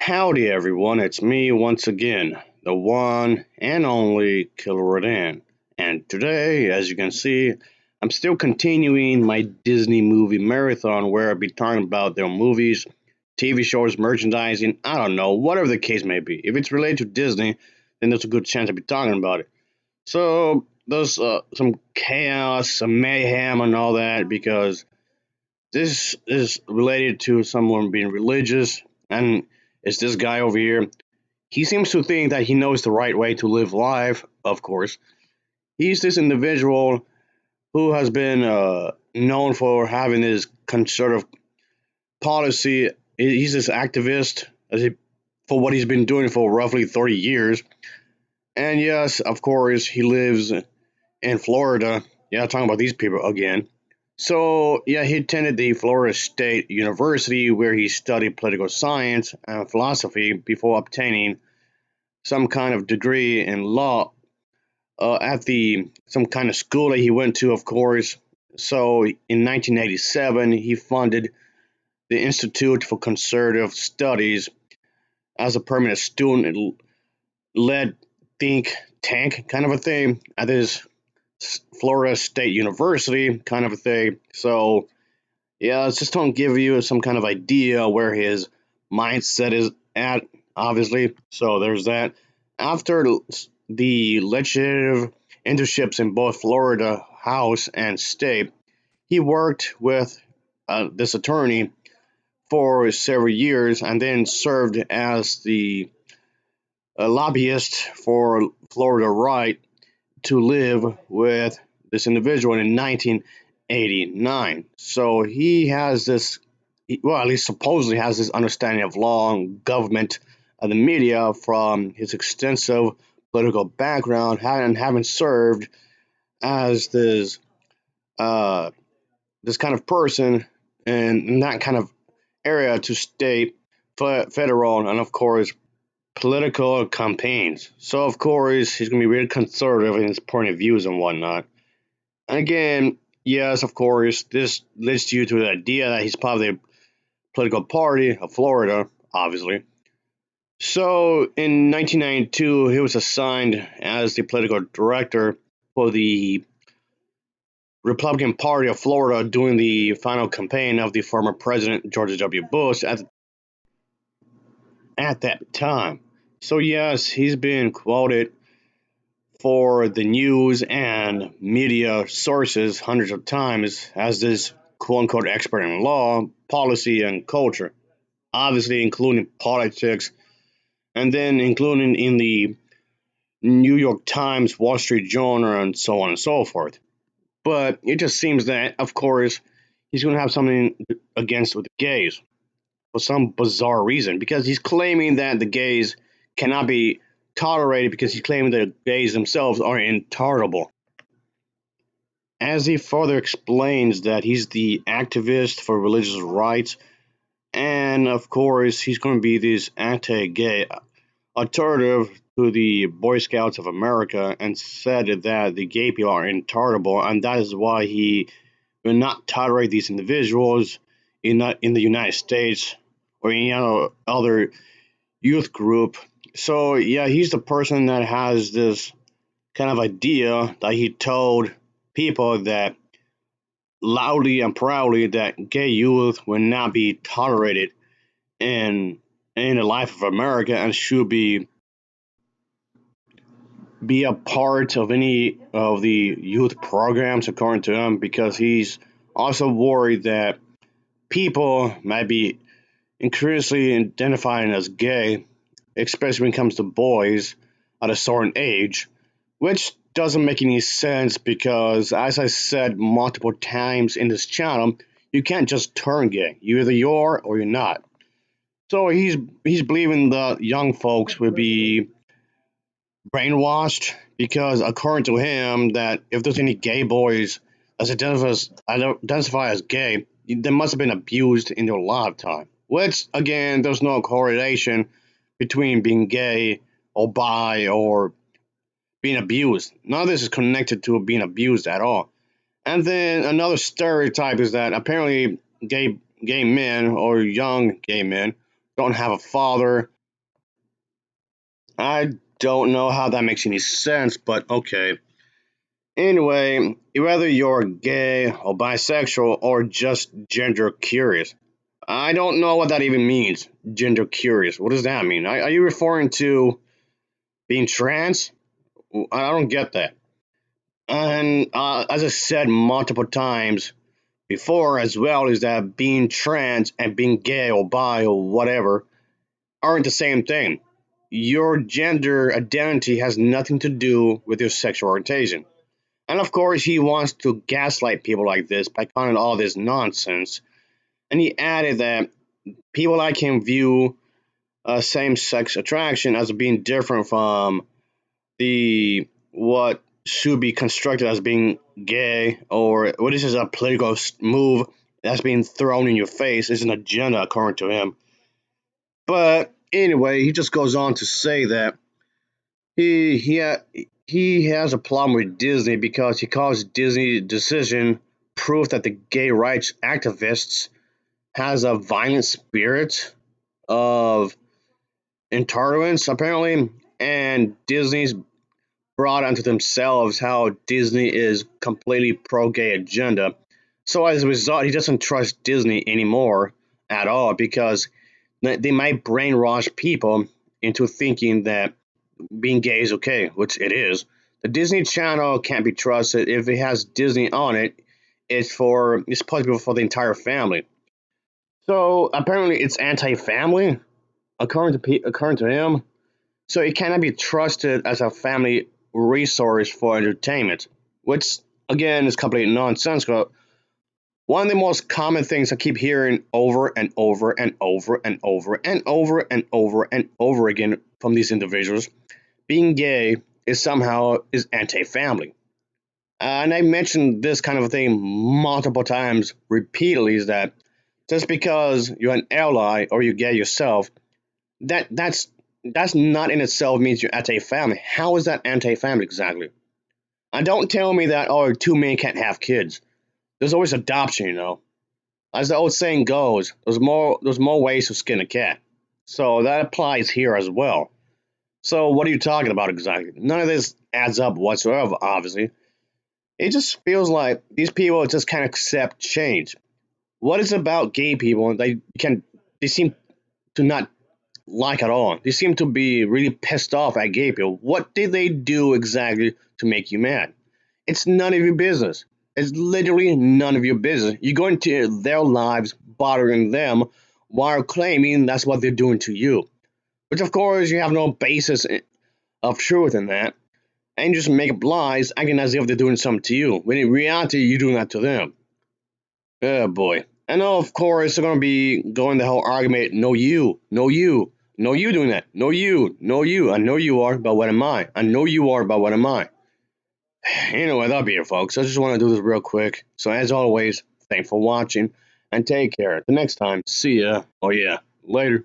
Howdy everyone, it's me once again, the one and only Killer Rodan. And today, as you can see, I'm still continuing my Disney movie marathon where I'll be talking about their movies, TV shows, merchandising, I don't know, whatever the case may be. If it's related to Disney, then there's a good chance I'll be talking about it. So, there's some chaos, some mayhem, and all that because this is related to someone being religious, and it's this guy over here. He seems to think that he knows the right way to live life, of course. He's this individual who has been known for having this conservative policy. He's this activist for what he's been doing for roughly 30 years. And yes, of course, he lives in Florida. Yeah, talking about these people again. So, yeah, he attended the Florida State University where he studied political science and philosophy before obtaining some kind of degree in law at the some kind of school that he went to, of course. So, in 1987, he funded the Institute for Conservative Studies as a permanent student-led think tank kind of a thing at this Florida State University kind of a thing. So, yeah, it's just to give you some kind of idea where his mindset is at, obviously. So there's that. After the legislative internships in both Florida House and state, he worked with this attorney for several years and then served as the lobbyist for Florida Right to live with this individual in 1989. So he has this, well, at least supposedly has this understanding of law and government and the media from his extensive political background and having served as uh, this kind of person in that kind of area to state, federal, and of course political campaigns. So of course he's going to be really conservative in his point of views and whatnot. And again, yes, of course, this leads you to the idea that he's part of the political party of Florida, obviously. So in 1992, he was assigned as the political director for the Republican Party of Florida during the final campaign of the former President George W. Bush at that time. So yes, he's been quoted for the news and media sources hundreds of times as this quote unquote expert in law, policy, and culture, obviously including politics, and then including in the New York Times, Wall Street Journal, and so on and so forth. But it just seems that, of course, he's going to have something against with the gays for some bizarre reason because he's claiming that the gays cannot be tolerated because he's claiming that gays themselves are intolerable. As he further explains that he's the activist for religious rights, and of course, he's going to be this anti gay alternative to the Boy Scouts of America, and said that the gay people are intolerable, and that is why he will not tolerate these individuals in the United States or any other youth group. So, yeah, he's the person that has this kind of idea that he told people that loudly and proudly that gay youth will not be tolerated in the life of America and should be a part of any of the youth programs according to him because he's also worried that people might be increasingly identifying as gay, especially when it comes to boys at a certain age, which doesn't make any sense because, as I said multiple times in this channel, you can't just turn gay. You either you're or you're not. So he's believing that young folks will be brainwashed because, according to him, that if there's any gay boys as identify as gay, they must have been abused in their lifetime. Which, again, there's no correlation between being gay or bi or being abused. None of this is connected to being abused at all. And then another stereotype is that apparently gay men or young gay men don't have a father I don't know how that makes any sense, but okay. Anyway, whether you're gay or bisexual or just gender curious, I don't know what that even means. Gender curious. What does that mean? Are you referring to being trans? I don't get that. And as I said multiple times before as well, is that being trans and being gay or bi or whatever aren't the same thing. Your gender identity has nothing to do with your sexual orientation. And of course, he wants to gaslight people like this by calling all this nonsense. And he added that people like him view same sex attraction as being different from the what should be constructed as being gay, or what this is a political move that's being thrown in your face is an agenda according to him. But anyway, he just goes on to say that he has a problem with Disney because he calls Disney's decision proof that the gay rights activists has a violent spirit of intolerance apparently, and Disney's brought onto themselves how Disney is completely pro-gay agenda. So as a result, he doesn't trust Disney anymore at all because they might brainwash people into thinking that being gay is okay, which it is. The Disney Channel can't be trusted. If it has Disney on it, it's supposed to be for the entire family. So apparently, it's anti-family, according to him. So it cannot be trusted as a family resource for entertainment, which again is completely nonsense. But one of the most common things I keep hearing over and over and over and over and over and over and over again from these individuals, being gay is somehow is anti-family. And I mentioned this kind of a thing multiple times repeatedly is that just because you're an ally or you're gay yourself, that's not in itself means you're anti-family. How is that anti-family exactly? And don't tell me that two men can't have kids. There's always adoption. As the old saying goes, there's more ways to skin a cat. So that applies here as well. So what are you talking about exactly? None of this adds up whatsoever, obviously. It just feels like these people just can't accept change. What is it about gay people they seem to not like at all? They seem to be really pissed off at gay people. What did they do exactly to make you mad? It's none of your business. It's literally none of your business. You go into their lives bothering them while claiming that's what they're doing to you. Which of course you have no basis of truth in that. And you just make up lies acting as if they're doing something to you. When in reality you're doing that to them. Oh boy. I know, of course, they're gonna be going the whole argument. No, you, no, you, no, you doing that. No, you, no, you. I know you are, but what am I? I know you are, but what am I? Anyway, that'll be it, folks. I just want to do this real quick. So, as always, thanks for watching and take care. The next time, see ya. Oh, yeah. Later.